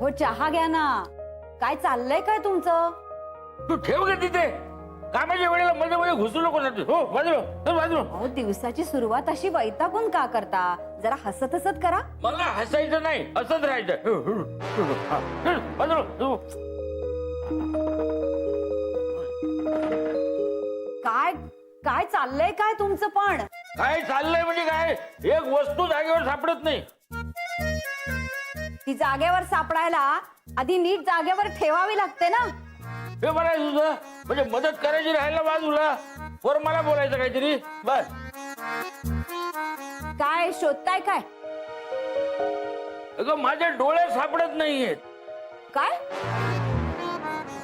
हो चहा घ्या ना. काय चाललंय काय तुमचं? तू ठेव गे तिथे. कामाच्या वेळेला मध्ये मध्ये घुसू नको ना तू. हो बाजूला चल बाजूला. अहो दिवसाची सुरुवात अशी वैतागून का करता? जरा हसत हसत करा. मला हसायचं नाही, असंच राहायचं. हा, चल, बाजूला हो. काय काय चाललंय काय तुमचं पण? काय चाललंय म्हणजे काय? एक वस्तू जागेवर सापडत नाही. ती जागेवर सापडायला आधी नीट जागेवर ठेवावी लागते ना. हे बरं आहे तुझं. म्हणजे मदत करायची राहायला बाजूला, वर मला बोलायचं काहीतरी. बस काय शोधताय काय? अगं माझे डोळे सापडत नाहीयेत. काय?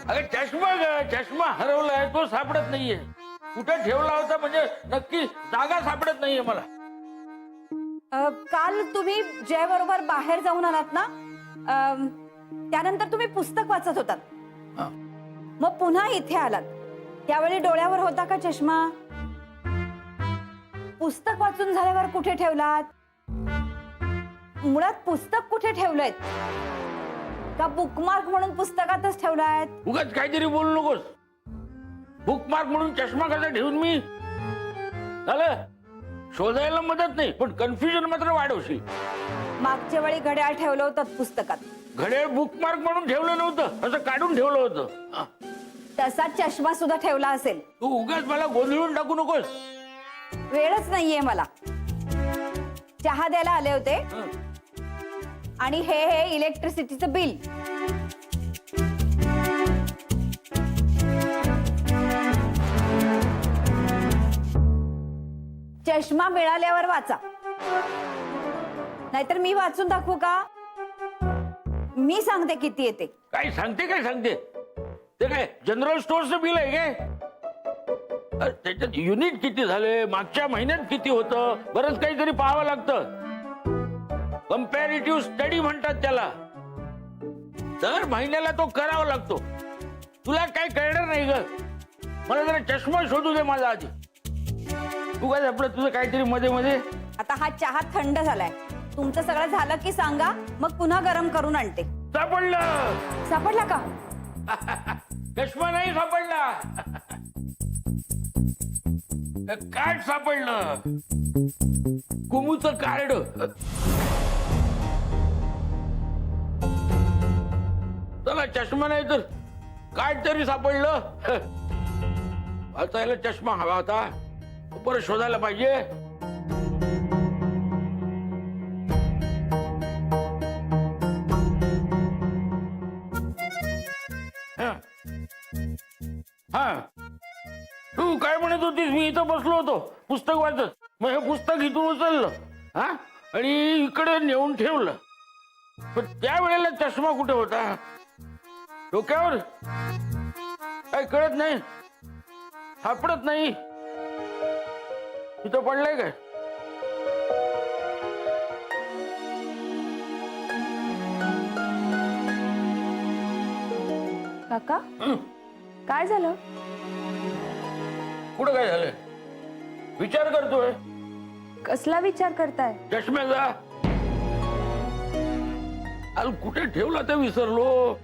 अगं चष्मा चष्मा हरवलाय, तो सापडत नाहीये. कुठे ठेवला होता म्हणजे नक्की जागा सापडत नाहीये मला. काल तुम्ही जय बरोबर बाहेर जाऊन आलात ना, त्यानंतर तुम्ही पुस्तक वाचत होतात. हा. मग पुन्हा इथे आलात, त्यावेळी डोळ्यावर होता का चष्मा? पुस्तक वाचून झाल्यावर कुठे ठेवलात? मुळात पुस्तक कुठे ठेवलंय? का बुकमार्क म्हणून पुस्तकातच ठेवलाय? उगाच काहीतरी बोलू नकोस. बुकमार्क म्हणून चष्मा कसा ठेवून मी? झालं शोधायला मदत नाही, पण कन्फ्युजन मात्र वाढवशील. मागच्या वेळी घड्याळ ठेवलं होतं पुस्तकात. घड्याळ बुकमार्क म्हणून ठेवलं नव्हतं, असं काढून ठेवलं होतं. हा. तसा चष्मा सुद्धा ठेवला असेल. तू उगाच मला गोंधळून टाकू नकोस. वेळच नाहीये मला. चहा द्यायला आले होते आणि हे इलेक्ट्रिसिटीचं बिल. चष्मा मिळाल्यावर वाचा, नाहीतर मी वाचून दाखवू का? मी सांगते किती येते. काय सांगते काय सांगते? ते काय जनरल स्टोअरचं बिल आहे काय? त्याच्यात युनिट किती झाले, मागच्या महिन्यात किती होतं, बरंच काहीतरी पाहावं लागतं. कंपॅरेटिव्ह स्टडी म्हणतात त्याला. दर महिन्याला तो करावा लागतो. तुला काय कळणार नाही ग. मला जरा चष्मा शोधू दे माझा आधी. तू काय आपलं तुझं काहीतरी मध्ये मध्ये. आता हा चहा थंड झालाय. तुमचं सगळं झालं की सांगा, मग पुन्हा गरम करून आणते. सापडलं. सापडला का? चष्मा नाही सापडला. कार्ड सापडलं. कुमूचं कार्ड. चला चष्मा नाही तर कार्ड तरी सापडलं. वाचायला चष्मा हवा होता, परत शोधायला पाहिजे. हा तू काय म्हणत होतीस? मी इथं बसलो होतो पुस्तक वाचत. मग हे पुस्तक इथून उचललं हा आणि इकडे नेऊन ठेवलं. पण त्यावेळेला चष्मा कुठे होता? डोक्यावर? काय कळत नाही, सापडत नाही. इथं पडलंय काय? काका काय झालं? कुठं काय झालंय? विचार करतोय. कसला विचार करताय? चष्म्याचा. अरे कुठे ठेवला ते विसरलो.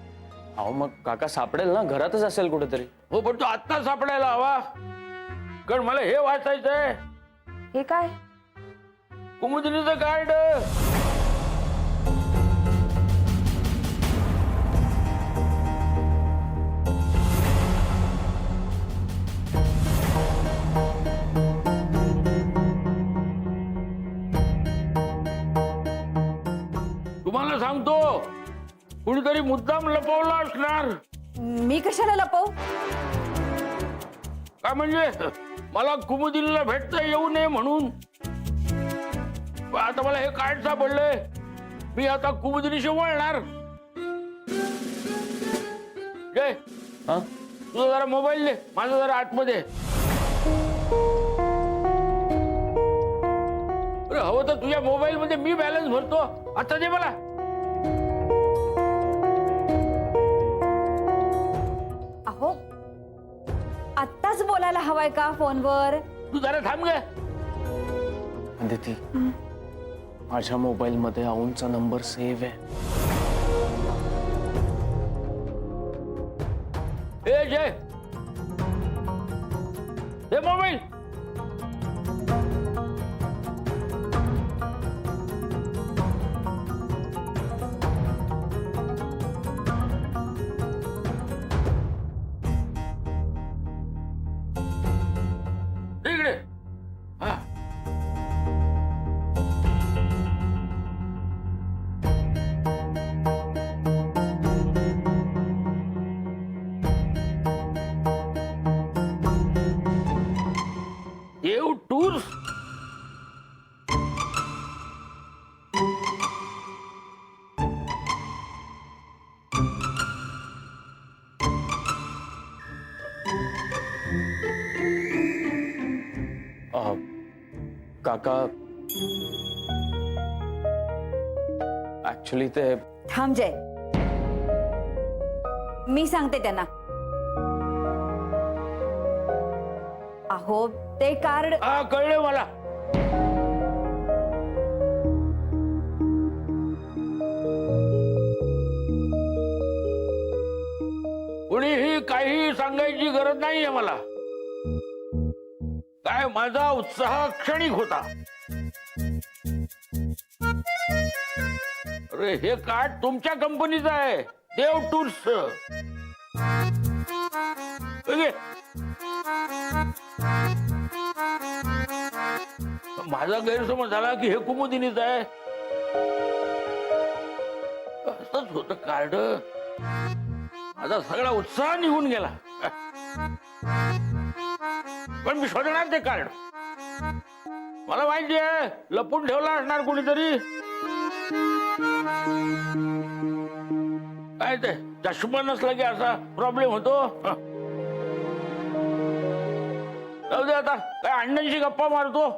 अहो मग काका सापडेल ना, घरातच असेल कुठेतरी. हो पण तो आत्ता सापडायला हवा, कारण मला हे वाचायचंय. हे काय? कुमुदिनीचं कार्ड. तुम्हाला सांगतो, कुणीतरी मुद्दाम लपवला असणार. मी कशाला लपवू? काय म्हणजे? मला कुमुदिनीला भेटता येऊ नये म्हणून. पण आता मला हे कार्ड सापडलंय. मी आता कुमुदिनीशी वळणार. जय हा तुझा जरा मोबाईल दे, माझा जरा आतमध्ये. अरे हवं तर तुझ्या मोबाईल मध्ये मी बॅलन्स भरतो. आता दे मला. अहो आत्ताच बोलायला हवाय का फोनवर? तू जरा थांब ग. अदिती, माझ्या मोबाईल मध्ये आऊंचा नंबर सेव्ह आहे. काका ऍक्च्युली ते थांब जय, मी सांगते त्यांना. अहो ते कार्ड हा कळलं मला. कुणीही काही सांगायची गरज नाहीये मला. काय माझा उत्साह क्षणिक होता. अरे हे कार्ड तुमच्या कंपनीचं आहे, देव टूर्स. माझा गैरसमज झाला की हे कुमुदिनीच आहे. असंच होत कार्ड. माझा सगळा उत्साह निघून गेला. पण मी शोधणार ते कार्ड. मला माहिती आहे लपून ठेवला असणार कोणीतरी. काय ते चष्मा नसला की असा प्रॉब्लेम होतो. जाऊ दे आता, काय अण्णांशी गप्पा मारतो.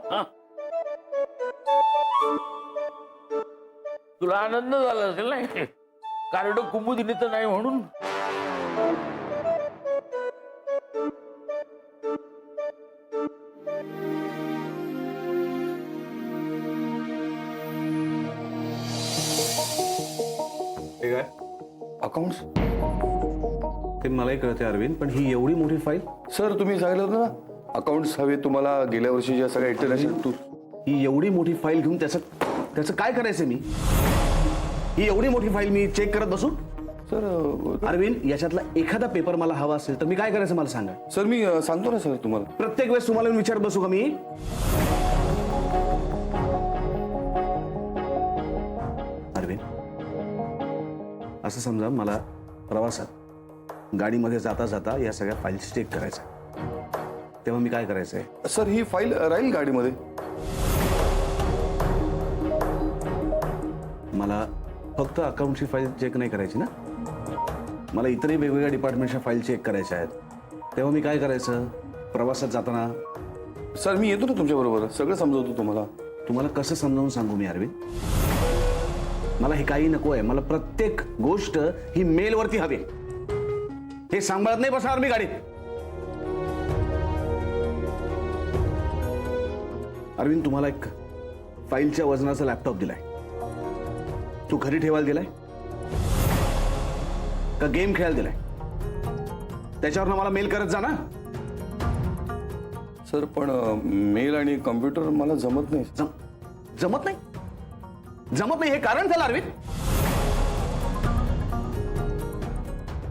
तुला आनंद झाला असेल ना कार्ड कुमुदिनीचं नाही म्हणून. हे काय अकाउंट्स ते मलाही कळते अरविंद, पण ही एवढी मोठी फाईल, सर तुम्ही सांगितलं होतं ना अकाउंट्स हवे तुम्हाला गेल्या वर्षीच्या सगळ्या इंटरनॅशनल टूर. ही एवढी मोठी फाईल घेऊन त्याचं काय करायचं मी? ही एवढी मोठी फाईल मी चेक करत बसू? सर अरविंद, याच्यातला एखादा पेपर मला हवा असेल तर मी काय करायचं मला सांगा. सर मी सांगतो ना सर तुम्हाला. प्रत्येक वेळेस तुम्हाला विचारत बसू का मी? अरविंद, असं समजा मला प्रवासात गाडीमध्ये जाता जाता या सगळ्या फाईल्स चेक करायच्या, तेव्हा मी काय करायचंय? सर ही फाईल राहील गाडीमध्ये. मला फक्त अकाउंटची फाईल चेक नाही करायची ना, मला इतरही वेगवेगळ्या डिपार्टमेंटच्या फाईल चेक करायच्या आहेत. तेव्हा मी काय करायचं प्रवासात जाताना? सर मी येतो ना तुमच्या बरोबर, सगळं समजवतो तुम्हाला. तुम्हाला कसं समजावून सांगू मी अरविंद? मला हे काही नको आहे. मला प्रत्येक गोष्ट ही मेलवरती हवी. हे सांभाळत नाही बसणार मी गाडीत. अरविंद, तुम्हाला एक फाईलच्या वजनाचा लॅपटॉप दिलाय. तू घरी ठेवायला दिलाय का गेम खेळायला दिलाय? त्याच्यावर मला मेल करत जा ना. सर पण मेल आणि कम्प्युटर मला जमत नाही. जमत नाही? जमत नाही हे कारण झालं अरविंद?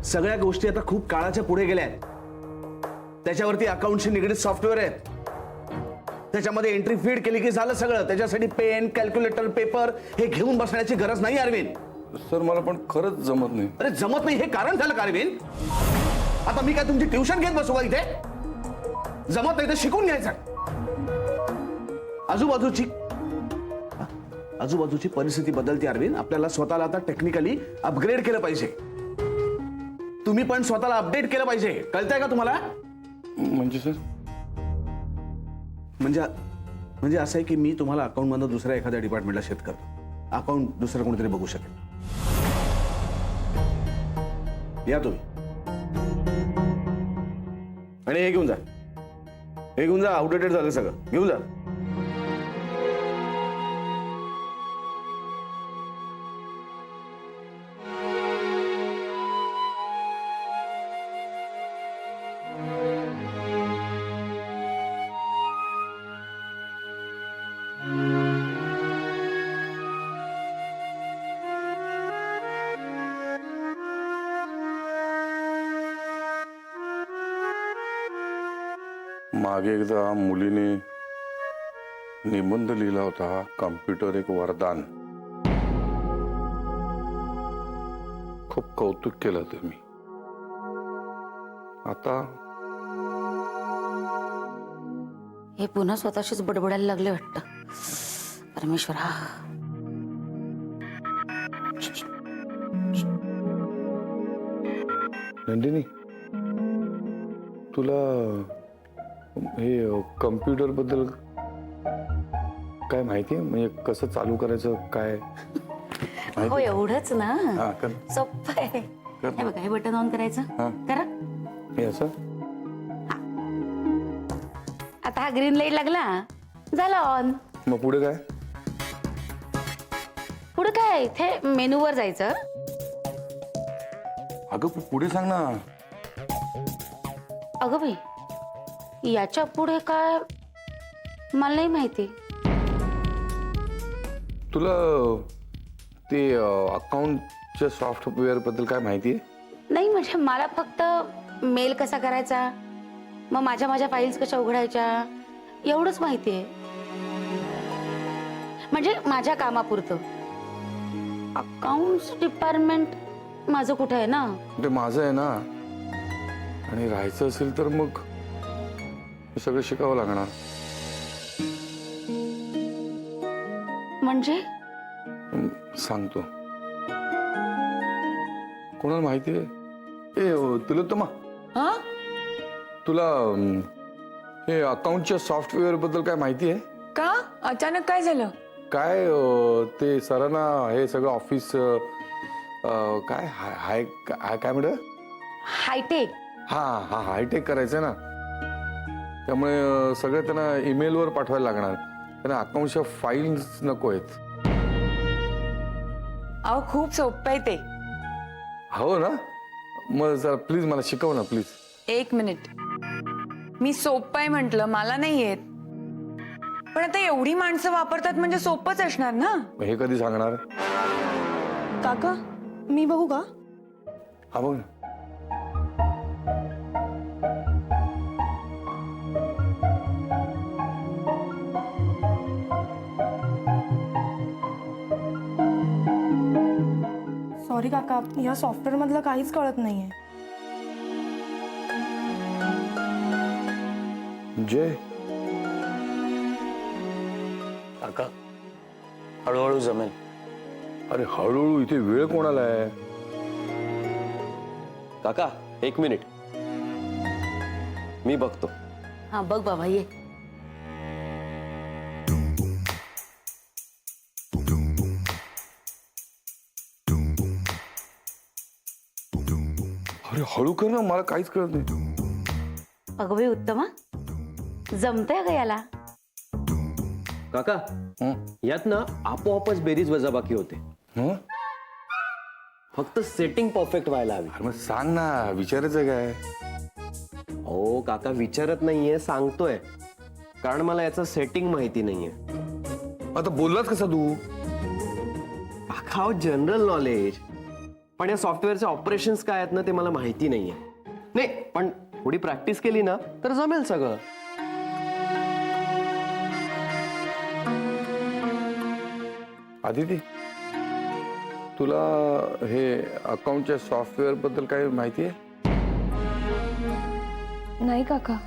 सगळ्या गोष्टी आता खूप काळाच्या पुढे गेल्या आहेत. त्याच्यावरती अकाउंटशी निगडीत सॉफ्टवेअर आहेत. त्याच्यामध्ये एंट्री फीड केली की झालं सगळं. त्याच्यासाठी पेन, कॅल्क्युलेटर, पेपर हे घेऊन बसण्याची गरज नाही अरविंद. सर मला पण खरंच जमत नाही. अरे जमत नाही हे कारण झालं का अरविंद? आता मी काय तुमची ट्युशन घेत बसू का इथे? जमत नाही तर शिकून घ्यायचं. आजूबाजूची परिस्थिती बदलते अरविंद. आपल्याला स्वतःला आता टेक्निकली अपग्रेड केलं पाहिजे. तुम्ही पण स्वतःला अपडेट केलं पाहिजे. कळतंय का तुम्हाला? म्हणजे सर म्हणजे असं आहे की मी तुम्हाला अकाउंट मधून दुसऱ्या एखाद्या डिपार्टमेंटला शिफ्ट करतो. अकाउंट दुसरं कोणीतरी बघू शकेल. या तुम्ही आणि हे घेऊन जा. हे घेऊन जा. आउटडेटेड झालं सगळं. घेऊन जा. मागे एकदा मुलीने निबंध लिहिला होता, कम्प्युटर एक वरदान. खूप कौतुक केलं ते मी. आता हे पुन्हा स्वतःशीच बडबडायला लागले वाटतं. परमेश्वरा, नंदिनी तुला हे कम्प्युटर बद्दल काय माहिती आहे म्हणजे कसं चालू करायचं काय हो एवढंच ना हा कर सोपं आहे. कर. हे बघा हे बटन ऑन करायचं हा. करा. हे असं आता हा ग्रीन लाईट लागला झालं ऑन. मग पुढे काय पुढे काय इथे मेनूवर जायचं. अगं पुढे सांग ना. अगं बाई याच्या पुढे काय मला नाही माहिती. तुला ते अकाउंटच्या सॉफ्टवेअर बद्दल काय माहिती आहे? नाही म्हणजे मला फक्त मेल कसा करायचा मग माझ्या फाईल्स कशा उघडायच्या एवढंच माहिती आहे. म्हणजे माझ्या कामापुरतं. अकाउंट्स डिपार्टमेंट माझं कुठं आहे ना. ते माझं आहे ना आणि राहायचं असेल तर मग हे सगळं शिकावं लागणार. म्हणजे सांगतो. कोणाला माहिती आहे? तिलोत्तमा तुला हे अकाउंटच्या सॉफ्टवेअर बद्दल काय माहिती आहे? का अचानक काय झालं? काय ते सरांना हे सगळं ऑफिस काय हाय काय म्हणत हायटेक. हा हा हायटेक करायचं ना त्यामुळे सगळं त्यांना ईमेलवर पाठवायला लागणार. त्यांना अकाउंटच्या फाईल्स नको आहेत. अहो खूप सोपं आहे ते. हो ना मग जरा प्लीज मला शिकव ना प्लीज. 1 मिनिट. मी सोपं आहे म्हटलं मला नाही येत. पण आता एवढी माणसं वापरतात म्हणजे सोपंच असणार ना. हे कधी सांगणार? काका मी बघू का? हा बघ ना. सॉरी काका या सॉफ्टवेअर मधलं काहीच कळत नाहीये. जय काका हळूहळू जमेल. अरे हळूहळू इथे वेळ कोणाला आहे? काका 1 मिनिट मी बघतो. हा बघ बाबा ये. अरे हळू कर ना मला काहीच कळत नाही. अगं बाई उत्तमा जमतंय ग याला. काका हं? यात ना आपोआपच बेरीज वजाबाकी होते. हं? फक्त सेटिंग परफेक्ट व्हायला हवी. अरे मग सांग ना विचारायचं काय? हो काका विचारत नाहीये सांगतोय कारण मला याचं सेटिंग माहिती नाहीये. आता बोललाच कसा तू? काका जनरल नॉलेज पण या सॉफ्टवेअरचे ऑपरेशन्स काय आहेत ना ते मला माहिती नाहीये. नाही पण थोडी प्रॅक्टिस केली ना तर जमेल सगळं. आदिती तुला हे अकाउंटच्या सॉफ्टवेअर बद्दल काय माहिती आहे? नाही काका.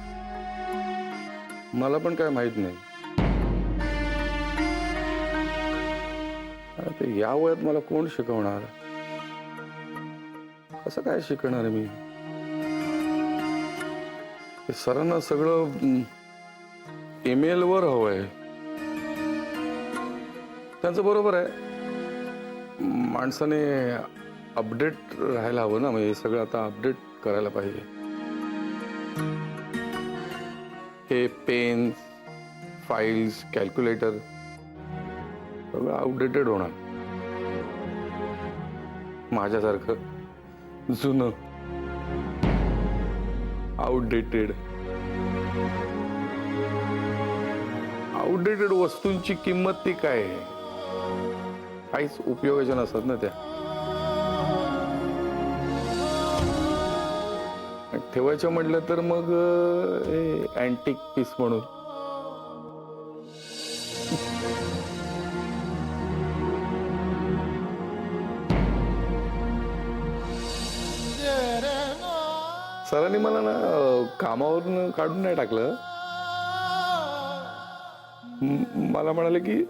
मला पण काय माहित नाही. आता या वयात मला कोण शिकवणार? कसं काय शिकणार मी? हे सरांना सगळं ईमेल वर हवंय. त्यांचं बरोबर आहे. माणसाने अपडेट राहायला हवं ना. म्हणजे हे सगळं आता अपडेट करायला पाहिजे. हे पेन फाइल्स कॅल्क्युलेटर सगळं आउटडेटेड होणार. माझ्यासारखं जुनं आउटडेटेड वस्तूंची किंमत ती काय आहे? काहीच उपयोगाच्या नसतात ना त्या. ठेवायचं म्हटलं तर मग अँटिक पीस म्हणून. सरांनी मला ना कामावरून काढून नाही टाकलं. मला म्हणाले की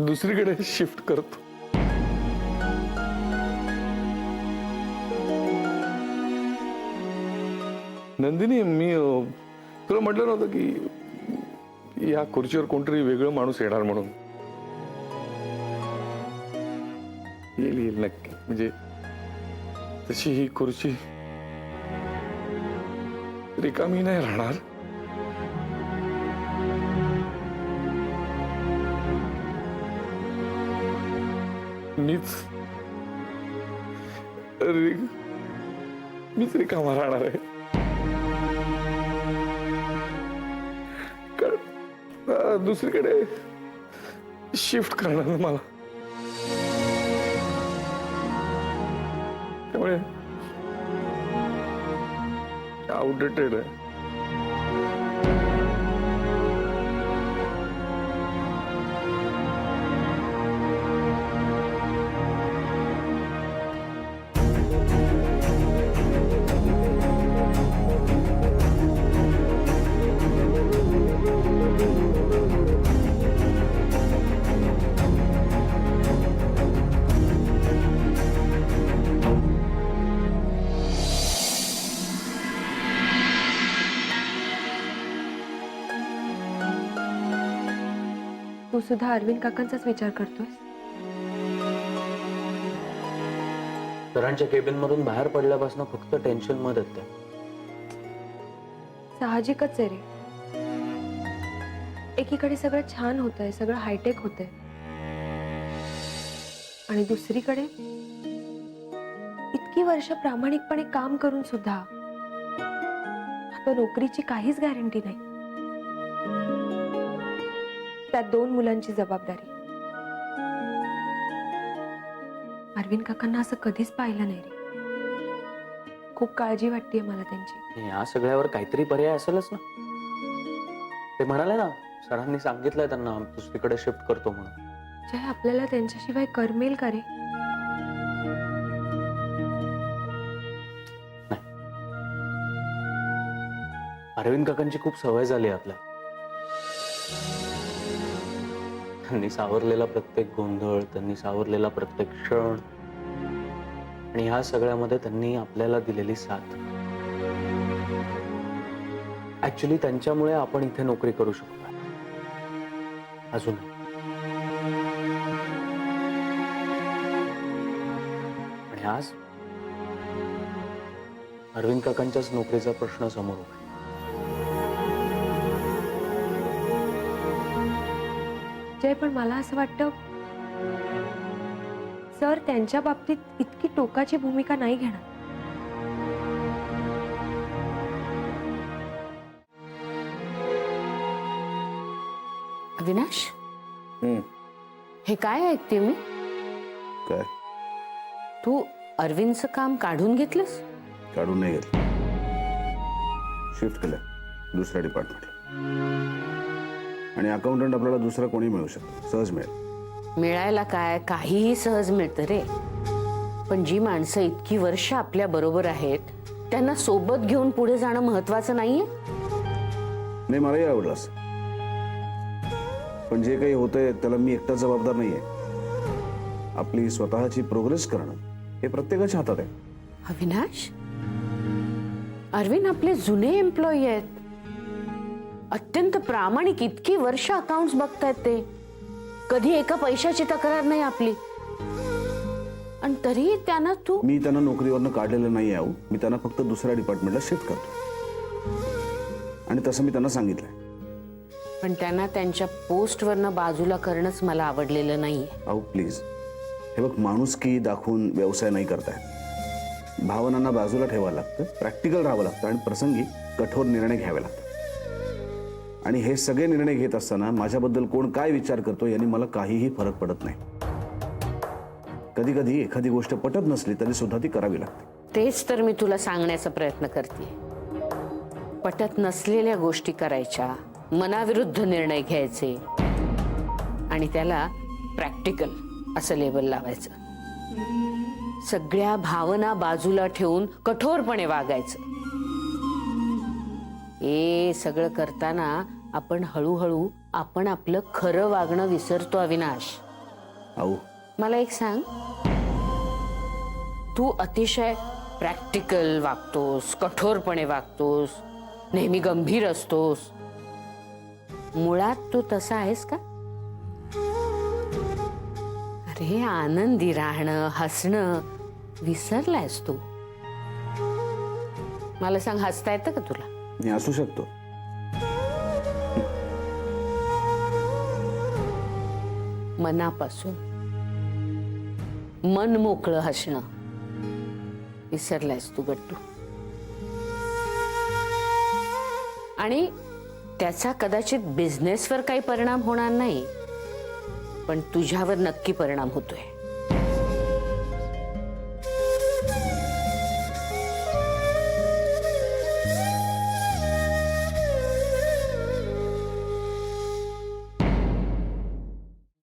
दुसरीकडे शिफ्ट करतो. नंदिनी, मी तुला म्हटलं नव्हतं की या खुर्चीवर कोणतरी वेगळं माणूस येणार म्हणून. येईल नक्की. म्हणजे तशी ही खुर्ची रिकामी नाही राहणार. मीच रिकामा राहणार आहे. कारण दुसरीकडे शिफ्ट करणार ना मला. त्यामुळे आउटडेटेड आहे. तू सुद्धा अरविंद काकांचाच विचार करतोय? सरांच्या केबिन मधून बाहेर पडल्यापासून फक्त टेन्शन मध्ये आहे. साहजिकच आहे रे. एकीकडे सगळं छान होतंय, सगळं हायटेक होतंय, आणि दुसरीकडे इतकी वर्ष प्रामाणिकपणे काम करून सुद्धा आता नोकरीची काहीच गॅरंटी नाही. त्यात 2 मुलांची जबाबदारी. अरविंद काकांना असं कधीच पाहिलं नाही रे. खूप काळजी वाटतेय मला त्यांची. या सगळ्यावर काहीतरी पर्याय असेलच ना. ते म्हणाले ना, सरांनी सांगितलंय त्यांना दुसरीकडे शिफ्ट करतो म्हणून. जय, आपल्याला त्यांच्याशिवाय करमेल का रे? अरविंद काकांची खूप सवय झाली आपल्या. त्यांनी सावरलेला प्रत्येक गोंधळ, त्यांनी सावरलेला प्रत्येक क्षण, आणि ह्या सगळ्यामध्ये त्यांनी आपल्याला दिलेली साथ. ऍक्च्युली त्यांच्यामुळे आपण इथे नोकरी करू शकतो अजून. आणि आज अरविंद काकांच्याच नोकरीचा प्रश्न समोर उभा आहे. जय, पण मला असं वाटतं सर त्यांच्या बाबतीत इतकी टोकाची भूमिका नाही घेणार. अविनाश, हे काय ऐकते मी? काय? तू अरविंदचं काम काढून घेतलंस? काढून नाही घेतलं, शिफ्ट केलं दुसऱ्या डिपार्टमेंट. आणि अकाउंटंट आपल्याला दुसरा कोणी मिळू शकतो, सहज मिळेल. मिळायला काय, काहीही सहज मिळतं रे. पण जी माणसं इतकी वर्ष आपल्या बरोबर आहेत त्यांना सोबत घेऊन पुढे जाणं महत्वाचं नाहीये? नाही, मलाही आवडलं असं. पण जे काही होतंय त्याला मी एकटा जबाबदार नाहीये. आपली स्वतःची प्रोग्रेस करणं हे प्रत्येकाच्या हातात आहे. अविनाश, अरविंद आपले जुने एम्प्लॉई आहेत, अत्यंत प्रामाणिक, इतकी वर्ष अकाउंट्स बघतायत ते. कधी एका पैशाची तक्रार नाही आपली. आणि तरीही त्यांना तू. मी त्यांना नोकरीवरनं काढलेलं नाही आहे. मी त्यांना फक्त दुसऱ्या डिपार्टमेंटला शिफ्ट करतो, आणि तसं मी त्यांना सांगितलंय. पण त्यांना त्यांच्या पोस्टवरनं बाजूला करणंच मला आवडलेलं नाहीये. अहो प्लीज, हे बघ, माणुसकी दाखवून व्यवसाय नाही करताय. भावनांना बाजूला ठेवावं लागतं, प्रॅक्टिकल राहावं लागतं, आणि प्रसंगी कठोर निर्णय घ्यावे लागतात. आणि हे सगळे निर्णय घेत असताना माझ्याबद्दल कोण काय विचार करतो यांनी मला काहीही फरक पडत नाही. कधी कधी एखादी गोष्ट पटत नसली तरी सुद्धा ती करावी लागते. तेच तर मी तुला सांगण्याचा प्रयत्न करते. पटत नसलेल्या गोष्टी करायच्या, मनाविरुद्ध निर्णय घ्यायचे, आणि त्याला प्रॅक्टिकल असं लेबल लावायचं. सगळ्या भावना बाजूला ठेवून कठोरपणे वागायचं. हे सगळं करताना आपण हळूहळू आपण आपलं खरं वागणं विसरतो अविनाश. अहो, मला एक सांग, तू अतिशय प्रॅक्टिकल वागतोस, कठोरपणे वागतोस, नेहमी गंभीर असतोस. मुळात तू तसा आहेस का? अरे आनंदी राहणं, हसणं विसरलायस तू. मला सांग, हसता येतं का तुला? मी असू शकतो. मनापासून मन मोकळं हसणं विसरलायस तू गट्टू. आणि त्याचा कदाचित बिझनेसवर काही परिणाम होणार नाही, पण तुझ्यावर नक्की परिणाम होतोय.